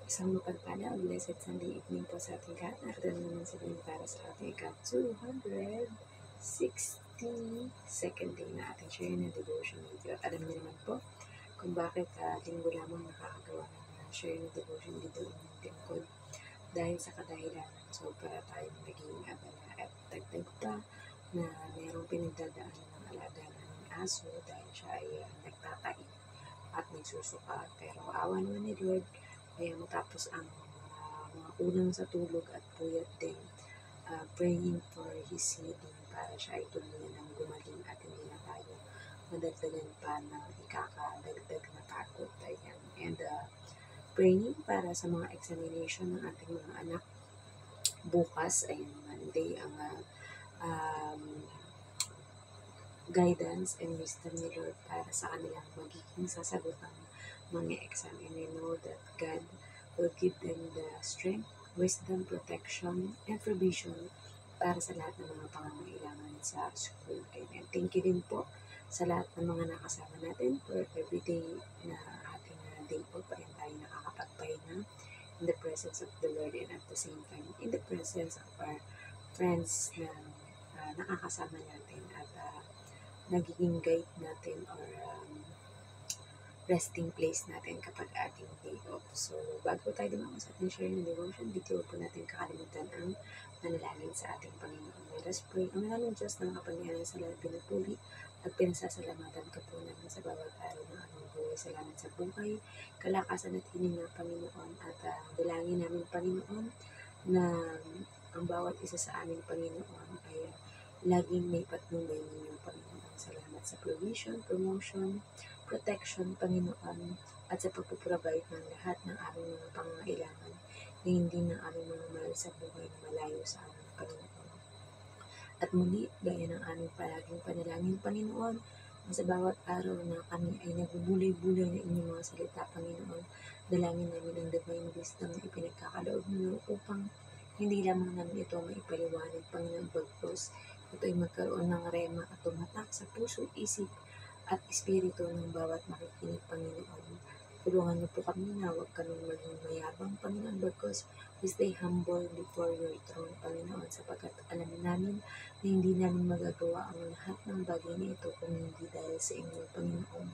Isang mapagpalang blessed Sunday evening po sa ating lahat. Narito naman sa din para sa ating ika-262nd day na ating share na devotion video. At alam niyo naman po kung bakit linggo lamang nakakagawa ng share na devotion dito ng lingkod. Dahil sa kadahilanan, so para tayong naging abala at dagdag pa na mayroong pinagdadaanan ng alaga ng aso dahil siya ay nagtatai at nagsusuka. Pero awa naman ni Lord, kaya matapos ang mga ulang sa tulog at puyat din, praying for his healing para siya ay tuluyan ng gumaling at hindi na tayo madagdagan pa ng ikakadagdag na takot. Ayan. And praying para sa mga examination ng ating mga anak bukas, ayun, Monday, ang guidance and wisdom ni Lord para sa kanilang magiging sasagutan mga exam. And we know that God will give them the strength, wisdom, protection, and provision para sa lahat ng mga pangangailangan sa school. And thank you din po sa lahat ng mga nakasama natin for everyday na ating day po pa rin tayo nakakapagpahinga in the presence of the Lord and at the same time in the presence of our friends na nakakasama natin at nagiging guide natin or resting place natin kapag ating day off. So, bago tayo dumako sa ating share ng devotion, dito po natin kakalimutan ang manalangin sa ating Panginoon. Let us pray. Ang maraming Diyos na makapangyarihan sa lahat pinupuri at pinasasalamatan ka po namin sa bawat araw ng aming buhay. Salamat sa buhay, kalakasan at hininga, Panginoon. At dalangin namin, Panginoon, na ang bawat isa sa aming Panginoon ay laging may patnubay ninyo, Panginoon. Salamat sa provision, promotion, protection, Panginoon, at sa pagpaprovide ng lahat ng aming mga pangangailangan na hindi na aming mga mahal sa buhay na malayo sa aming Panginoon. At muli, gaya ng aming palaging panalangin, Panginoon, na sa bawat araw na kami ay nagbubulay-bulay na inyong mga salita, Panginoon, dalangin namin ang divine wisdom na ipinagkakaloob niyo upang hindi lamang namin ito maipaliwanag, Panginoon, bagpos ito ay magkaroon ng rema at tumatak sa puso, isip, at espiritu ng bawat makikinig, Panginoon. Tulungan niyo po kami na huwag kaming maging mayabang, Panginoon, because we stay humble before your throne, Panginoon, sapagkat alam namin na hindi namin magagawa ang lahat ng bagay na ito kung hindi dahil sa inyo, Panginoon.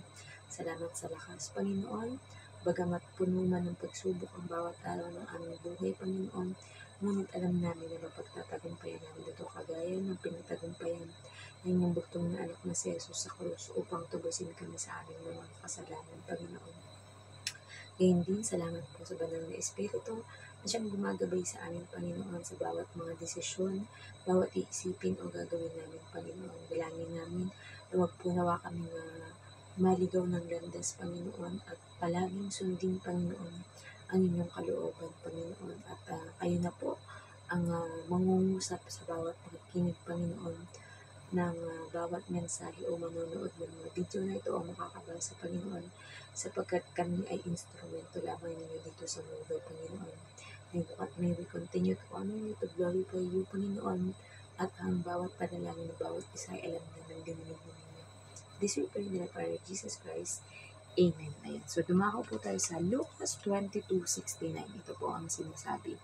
Salamat sa lakas, Panginoon. Bagamat puno man ng pagsubok ang bawat araw ng aming buhay, Panginoon, ngunit alam namin na mapagtatagumpayan namin ito kagaya ng pinagtagumpayan ng inyong bugtong na anak na si Jesus sa krus upang tubusin kami sa aming mga kasalanan, Panginoon. Ngayon din, salamat po sa banal na Espiritu na siyang gumagabay sa aming Panginoon sa bawat mga desisyon, bawat iisipin o gagawin namin, Panginoon. Dalangin namin na wag po nawa kami maligaw ng landas, Panginoon, at palaging sundin, Panginoon, ang inyong kalooban, Panginoon. At kayo na po ang mangungusap sa bawat pakikinig, Panginoon, ng bawat mensahe o manonood ng mga video na ito o makakabasa, Panginoon, sapagkat kami ay instrumento lamang ninyo dito sa mundo, Panginoon. May we continue to honor you, to glorify you, Panginoon, at ang bawat panalangin ng bawat isa ay alam na ng dininig ninyo. This we pray in the name of Jesus Christ. Amen. Ayan. So, dumako po tayo sa Lucas 22:69. Ito po ang sinasabi.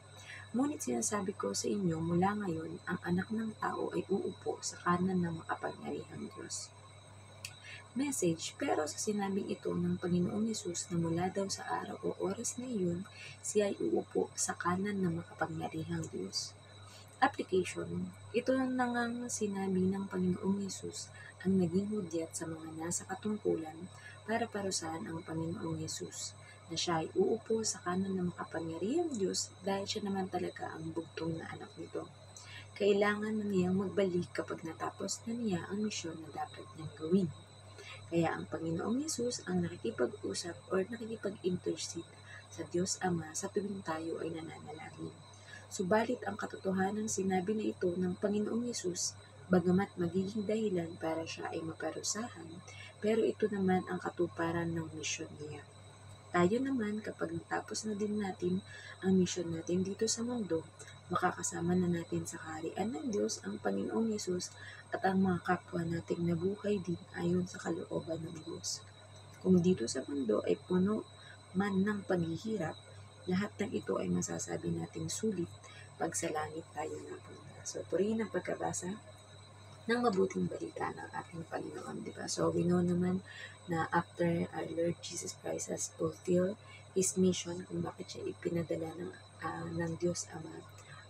Ngunit sinasabi ko sa inyo, mula ngayon, ang anak ng tao ay uupo sa kanan ng makapangyarihang Diyos. Message, pero sa sinabing ito ng Panginoong Yesus na mula daw sa araw o oras na iyon, siya ay uupo sa kanan ng makapangyarihang Diyos. Application, ito nang sinabi ng Panginoong Yesus ang naging hudyat sa mga nasa katungkulan para parusahan ang Panginoong Yesus na siya ay uupo sa kanan ng makapangyarihang Diyos dahil siya naman talaga ang bugtong na anak nito. Kailangan na niyang magbalik kapag natapos na niya ang misyon na dapat niyang gawin. Kaya ang Panginoong Yesus ang nakikipag-usap or nakikipag-intercede sa Diyos Ama sa tuwing tayo ay nananalangin. Subalit ang katotohanan sinabi na ito ng Panginoong Yesus, bagamat magiging dahilan para siya ay maparusahan, pero ito naman ang katuparan ng misyon niya. Tayo naman, kapag natapos na din natin ang misyon natin dito sa mundo, makakasama na natin sa kaharian ng Diyos ang Panginoong Yesus at ang mga kapwa nating nabuhay din ayon sa kalooban ng Diyos. Kung dito sa mundo ay puno man ng paghihirap, lahat ng ito ay masasabi nating sulit pag sa langit tayo napunta. So, purihin ang pagkabasa ng mabuting balita ng ating Panginoon, di ba? So, we know naman na after our Lord Jesus Christ has fulfilled His mission, kung bakit siya ipinadala ng Diyos Ama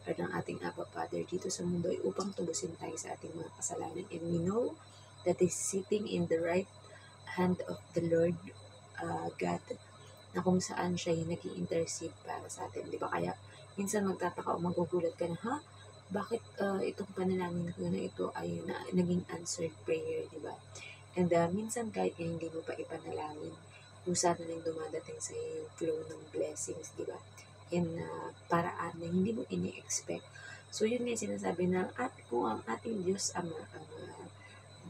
or ng ating Abba Father dito sa mundo ay upang tubusin tayo sa ating mga kasalanan. And we know that is sitting in the right hand of the Lord God, na kung saan siya yung nag-i-intercede para sa atin. Di ba? Kaya minsan magtataka o magugulat ka na, bakit itong panalangin ko na ito ay naging answered prayer, di ba? And minsan kahit hindi mo pa ipanalangin, kusa na lang dumadating sa iyo yung flow ng blessings, di ba? In paraan na hindi mo ini-expect. So yun nga sinasabi na kung ang ating Diyos Ama ang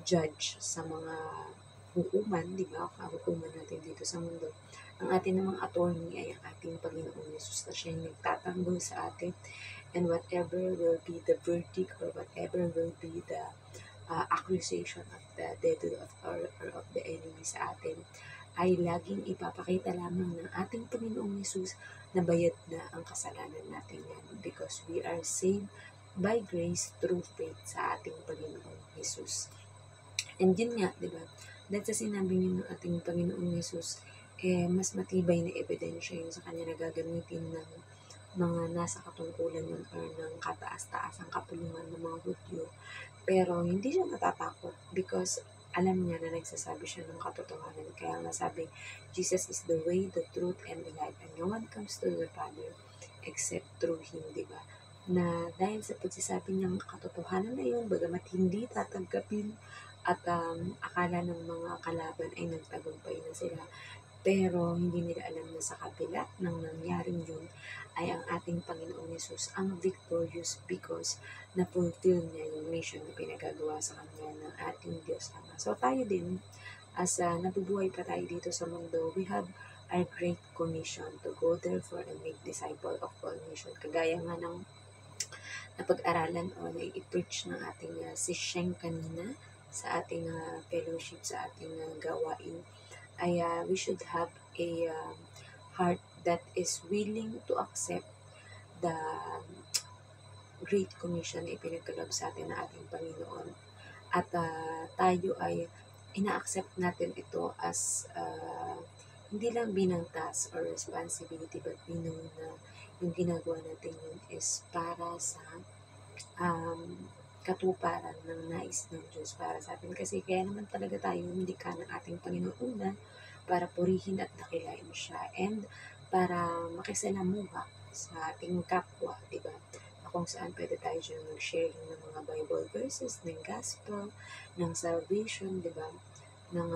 judge sa mga hukuman, di ba? Hukuman natin dito sa mundo. Ang ating namang attorney ay ang ating Panginoong Yesus na siya yung nagtatanggol sa atin, and whatever will be the verdict or whatever will be the accusation of the devil or of the enemy sa atin ay laging ipapakita lamang ng ating Panginoong Yesus na bayad na ang kasalanan natin yan, because we are saved by grace through faith sa ating Panginoong Yesus. And yun nga, di ba? Dahil sa sinabi niyo ng ating Panginoong Yesus, mas matibay na ebidensya yun sa kanya na gagamitin ng mga nasa katungkulan nun or ng kataas-taas ang kapulungan ng mga Hudyo. Pero hindi siya natatakot because alam niya na nagsasabi siya ng katotohanan. Kaya nga sabi, Jesus is the way, the truth, and the life, and no one comes to the Father except through Him, di ba? Na dahil sa pagsasabi niyang katotohanan na yun, bagamat hindi tatanggapin at akala ng mga kalaban ay nagtagumpay na sila, pero hindi nila alam na sa kabila ng nangyaring yun ay ang ating Panginoong Yesus ang victorious because na-fulfill niya yung mission na pinagagawa sa kanya ng ating Diyos Ama. So tayo din, as nabubuhay pa tayo dito sa mundo, we have our great commission to go therefore and make disciple of all nations. Kagaya nga ng napag-aralan o na-i-preach ng ating si Sheng kanina sa ating fellowship, sa ating gawain, ay we should have a heart that is willing to accept the Great Commission na ipinagkaloob sa atin ng ating Panginoon. At tayo ay ina-accept natin ito as hindi lang binang task or responsibility, but we know na yung ginagawa natin yun is para sa katuparan ng nais ng Diyos para sa atin. Kasi kaya naman talaga tayo nilikha ng ating Panginoon una para purihin at dakilain siya, and para makisalamuha sa ating kapwa, di ba? Kung saan pwede tayo dyan mag-sharing ng mga Bible verses, ng gospel, ng salvation, di ba? Ng,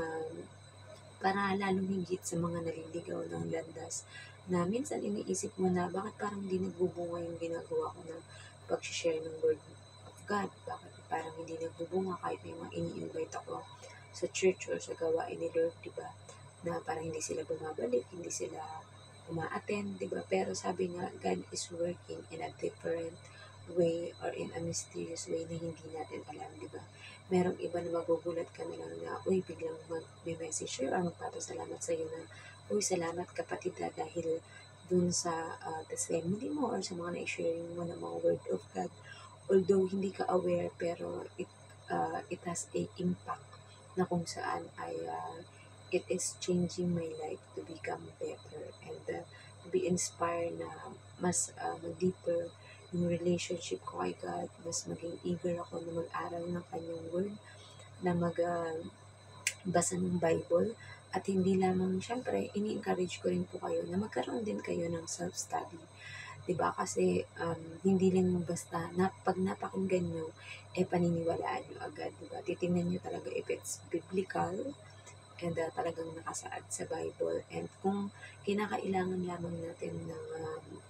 para lalong higit sa mga naliligaw ng landas na minsan iniisip mo na bakit parang hindi nagbubunga yung ginagawa ko ng pag-share ng word of God, bakit parang hindi nagbubunga kahit may mga ini-invite ako sa church or sa gawain ni Lord, di ba? Na parang hindi sila bumabalik, hindi sila uma-attend, di ba? Pero sabi nga, God is working in a different way or in a mysterious way na hindi natin alam, di ba? Merong iba na magugulat ka na lang na, uy, biglang mag-message or magpapasalamat sa iyo na, uy, salamat kapatid dahil dun sa testimony mo or sa mga na-sharing mo ng mga word of God. Although hindi ka aware, pero it has a impact na kung saan ay it is changing my life to become better and to be inspired na mas mag-deeper yung relationship ko kay God, mas maging eager ako na mag-aral ng kanyang word, na magbasa ng Bible, at hindi lamang, syempre, ini-encourage ko rin po kayo na magkaroon din kayo ng self-study. Diba? Kasi hindi lang basta pag napakinggan nyo, paniniwalaan nyo agad. Diba? Titingnan nyo talaga if it's biblical, and talagang nakasaad sa Bible, and kung kinakailangan lamang natin ng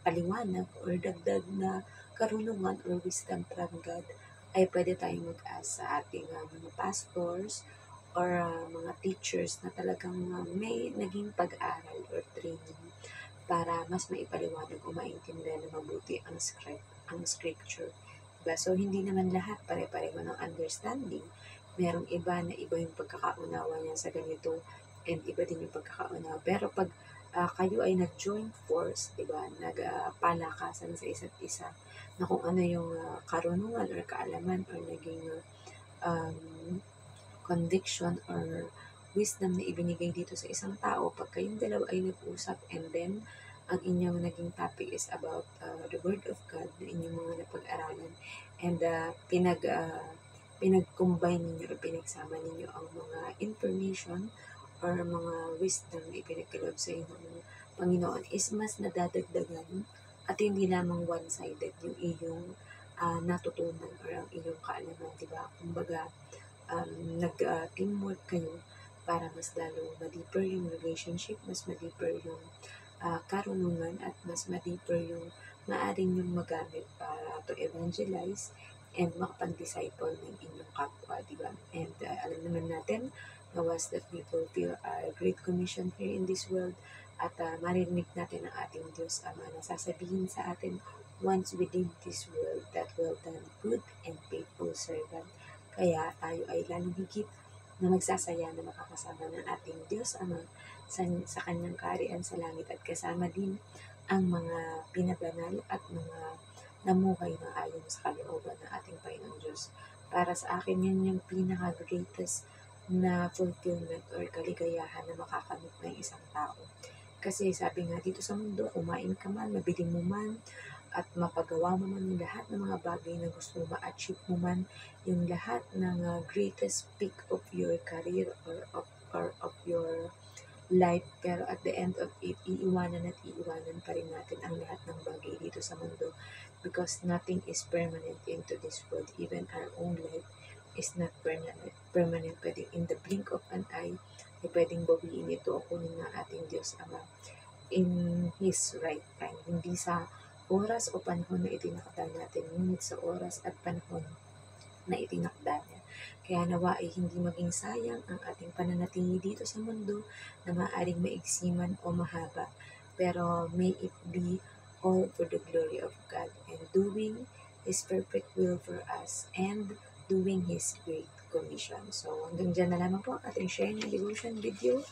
paliwanag or dagdag na karunungan or wisdom from God, ay pwede tayong mag-ask sa ating mga pastors or mga teachers na talagang may naging pag-aral or training para mas maipaliwanag o maintindihan na mabuti ang scripture. Diba? So, hindi naman lahat pare-pareho ng understanding. Merong iba na iba yung pagkakaunawa niya sa ganito, and iba din yung pagkakaunawa. Pero pag kayo ay nag-join force, di ba? Nagpalakasan sa isa't isa na kung ano yung karunungan or kaalaman or naging um, conviction or wisdom na ibinigay dito sa isang tao pag kayong dalawa ay nag-usap, and then ang inyong naging topic is about the Word of God na inyong mga napag-aralan, and pinag-combine ninyo o pinagsama ninyo ang mga information or mga wisdom na ipinagkaloob sa inyo ng Panginoon is mas nadadagdagan at hindi lamang one-sided yung iyong natutunan or ang iyong kaalaman, di ba? Kumbaga, nag-teamwork kayo para mas lalo ma-deeper yung relationship, mas ma-deeper yung karunungan, at mas ma-deeper yung maaring yung magamit para to evangelize and makapag-disciple ng inyong kapwa, di ba? And alam naman natin na was that we fulfill our Great Commission here in this world, at marinig natin ang ating Diyos Ama na sasabihin sa atin, once we leave this world, that well done, good and faithful servant. Kaya tayo ay lalong higit na magsasaya na makakasama ng ating Diyos Ama sa kanyang kaharian sa langit, at kasama din ang mga pinabanal at mga namuhay na ayon sa kalooban ng ating Panginoong Diyos. Para sa akin, yan yung pinaka-greatest na fulfillment or kaligayahan na makakamit ng isang tao. Kasi sabi nga dito sa mundo, kumain ka man, mabili mo man, at mapagawa mo man yung lahat ng mga bagay na gusto mo ma-achieve mo man, yung lahat ng greatest peak of your career or of your life, pero at the end of it, iiwanan pa rin natin ang lahat ng bagay dito sa mundo, because nothing is permanent into this world. Even our own life is not permanent. Pwedeng in the blink of an eye ay pwedeng bawiin ito o kunin ng ating Diyos Ama in His right time, hindi sa oras o panahon na itinakda natin, ngunit sa oras at panahon na itinakda niya. Kaya nawa ay hindi maging sayang ang ating pananatili dito sa mundo na maaaring maiksiman o mahaba, pero may it be all for the glory of God and doing His perfect will for us and doing His great commission. So hanggang dyan na lamang po ang ating sharing and devotion video.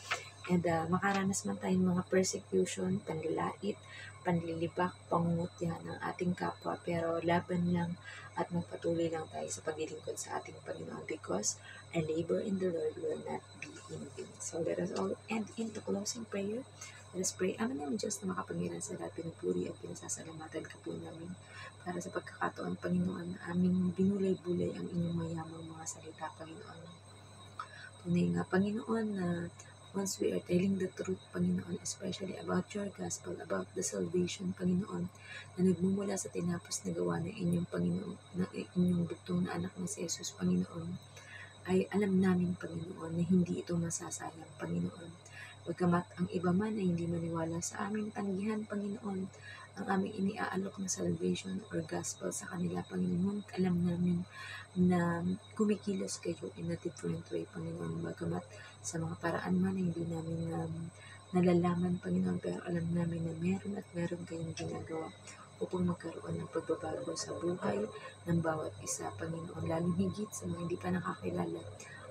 And makaranas man tayong mga persecution, panlalait, panlilibak, pangungutya ng ating kapwa, pero laban lang at magpatuloy lang tayo sa paglilingkod sa ating Panginoon, because our labor in the Lord will not be in vain. So let us all end into closing prayer. Let us pray. Ama namin Diyos na makapangyarihan sa lahat, pinupuri at pinasasalamatan ka po namin para sa pagkakataon, Panginoon, aming binulay-bulay ang inyong mayamang mga salita, Panginoon. Tunay nga, Panginoon, na once we are telling the truth, Panginoon, especially about your gospel, about the salvation, Panginoon, na nagmumula sa tinapos na gawa ng inyong Panginoon, ng inyong bugtong na anak na si Jesus, Panginoon, ay alam namin, Panginoon, na hindi ito masasayang, Panginoon. Bagamat ang iba man ay hindi maniwala sa aming tanggihan, Panginoon, ang aming iniaalok na salvation or gospel sa kanila, Panginoon, alam namin na kumikilos kayo in a different way, Panginoon. Bagamat sa mga paraan man ay hindi namin nalalaman, Panginoon, pero alam namin na meron at meron kayong ginagawa upang magkaroon ng pagbabago sa buhay ng bawat isa, Panginoon, lalong higit sa mga hindi pa nakakilala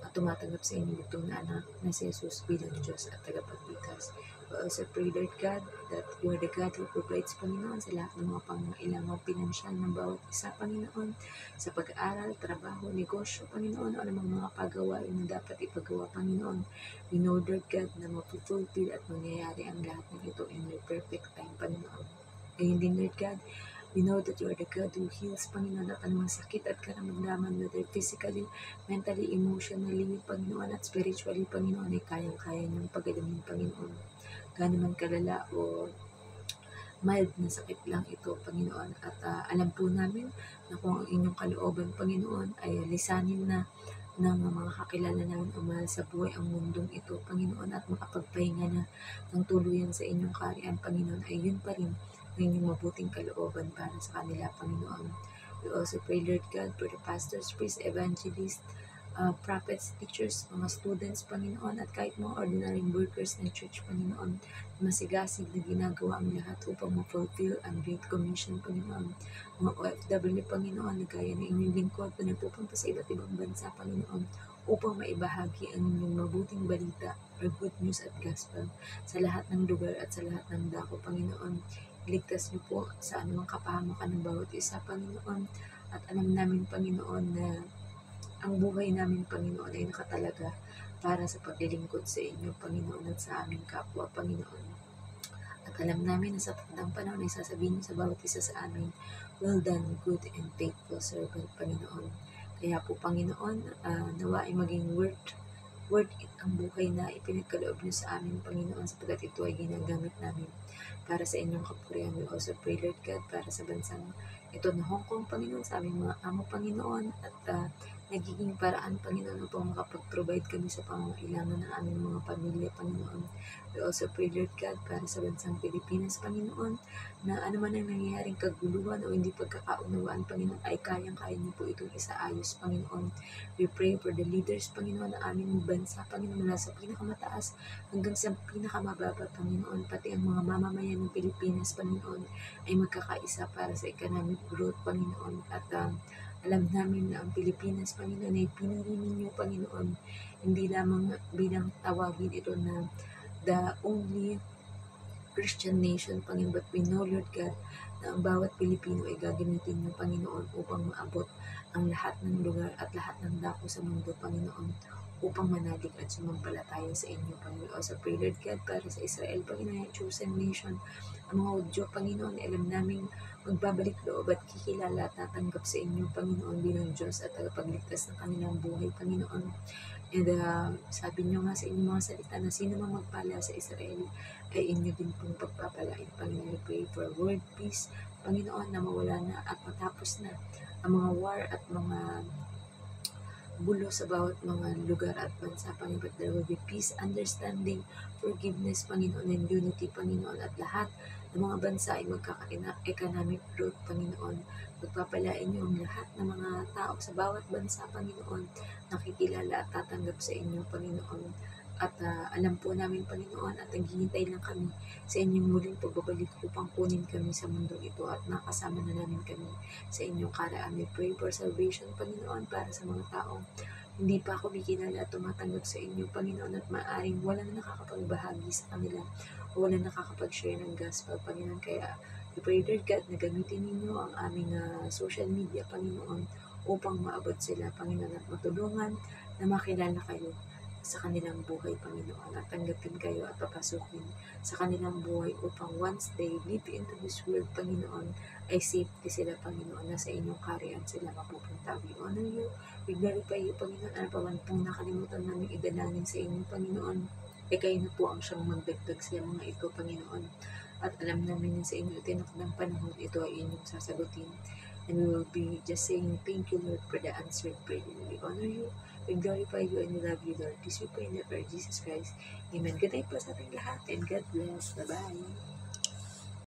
at tumatanggap sa inyong bugtong na anak na si Jesus bilang Diyos at tagapagligtas. We also pray, Lord God, that you are the God who provides, Panginoon, sa lahat ng mga pangangailangan pinansyal ng bawat isa, Panginoon, sa pag-aaral, trabaho, negosyo, Panginoon, o anumang mga pagawain na dapat ipagawa, Panginoon. We know, Lord God, na mapupulpil at mangyayari ang lahat ng ito in your perfect time, Panginoon. Ngayon din, Lord God, we know that you are the God who heals, Panginoon, at anumang sakit at karamdaman, whether physically, mentally, emotionally, Panginoon, at spiritually, Panginoon, ay kayang-kaya niyong pagalamin, Panginoon. Gaano man kalala o mild na sakit lang ito, Panginoon. At alam po namin na kung ang inyong kalooban, Panginoon, ay lisanin na ng mga kakilala namin o mahal sa buhay ang mundong ito, Panginoon, at makapagpahinga na ng tuluyan sa inyong kaharian, Panginoon, ay yun pa rin ang inyong mabuting kalooban para sa kanila, Panginoon. We also pray, Lord God, for the pastors, priests, evangelists, prophets, teachers, mga students, Panginoon, at kahit mga ordinary workers ng church, Panginoon, masigasig na ginagawa ang lahat upang ma-fulfill ang Great Commission, Panginoon. Mga OFW, Panginoon, na gaya ng inyong lingkod na nagpupunta sa iba't ibang bansa, Panginoon, upang maibahagi ang inyong mabuting balita for good news at gospel sa lahat ng lugar at sa lahat ng dako, Panginoon. Iligtas niyo po sa anumang kapahamakan ng bawat isa, Panginoon. At alam namin, Panginoon, na ang buhay namin, Panginoon, ay nakatalaga para sa paglilingkod sa inyo, Panginoon, at sa aming kapwa, Panginoon. At alam namin na sa takdang panahon ay sasabihin niyo sa bawat isa sa amin, well done, good and faithful servant, Panginoon. Kaya po, Panginoon, nawa ay maging worth it ang buhay na ipinagkaloob niyo sa amin, Panginoon, sapagkat ito ay ginagamit namin para sa inyong kapurihan. We also pray, Lord God, para sa bansang ito na Hong Kong, Panginoon, sa aming mga amo, Panginoon, at nagiging paraan, Panginoon, upang makapag-provide kami sa pangangailangan ng aming mga pamilya, Panginoon. We also pray, Lord God, para sa bansang Pilipinas, Panginoon, na ano man ang nangyayaring kaguluhan o hindi pagkakaunawaan, Panginoon, ay kayang-kaya niyo po itong isaayos, Panginoon. We pray for the leaders, Panginoon, ng aming bansa, Panginoon, mula sa pinakamataas hanggang sa pinakamababa, Panginoon, pati ang mga mamamayan ng Pilipinas, Panginoon, ay magkakaisa para sa economic growth, Panginoon. At alam namin na ang Pilipinas, Panginoon, ay pinili ninyo, Panginoon, hindi lamang bilang tawagin ito na the only Christian nation, Panginoon, but we know, Lord God, na ang bawat Pilipino ay gagamitin ng Panginoon upang maabot ang lahat ng lugar at lahat ng dako sa mundo, Panginoon, upang manalig at sumampalataya sa inyo, Panginoon. Also pray, Lord God, para sa Israel, Panginoon, yung chosen nation, ang mga Hudyo, Panginoon, alam namin magbabalik loob at kikilala at tatanggap sa inyo, Panginoon, bilang Diyos at tagapagligtas ng kanilang buhay, Panginoon. And sabi niyo nga sa inyong mga salita na sino mang magpala sa Israel ay inyo din pong pagpapalain. Panginoon, we pray for world peace, Panginoon, na mawala na at matapos na ang mga war at mga gulo sa bawat mga lugar at bansa, Panginoon. But there will be peace, understanding, forgiveness, Panginoon, and unity, Panginoon. At lahat ng mga bansa ay magkaka-economic growth, Panginoon. Pagpapalain niyo ang lahat ng mga tao sa bawat bansa, Panginoon, nakikilala at tatanggap sa inyo, Panginoon. At alam po namin, Panginoon, at naghihintay lang kami sa inyong muling pagbabalik upang kunin kami sa mundo ito at nakasama na namin kami sa inyong karaan. We pray for salvation, Panginoon, para sa mga taong hindi pa ako bikilala at tumatanggap sa inyo, Panginoon, at maaaring wala na nakakapagbahagi sa kanila o wala nakakapag-share ng gospel, Panginoon. Kaya we pray, Lord God, na gamitin ninyo ang aming social media, Panginoon, upang maabot sila, Panginoon, at matulungan na makilala kayo sa kanilang buhay, Panginoon, at tanggapin kayo at papasukin sa kanilang buhay upang once they live into this world, Panginoon, ay safety sila, Panginoon, na sa inyong kaharian sila mapupunta. We honor you, we glorify you, Panginoon. Ano pa man pong nakalimutan namin idalangin sa inyo, Panginoon, kayo na po ang siyang magdagdag sa mga ito, Panginoon. At alam namin na sa inyo itinakdang panahon ito ay inyong sasagutin. And we will be just saying thank you, Lord, for the answered prayer. We honor you, we glorify you, and we love you, Lord. This we pray in the prayer of Jesus Christ. Amen. Good night po sa ating lahat, and God bless. Bye-bye.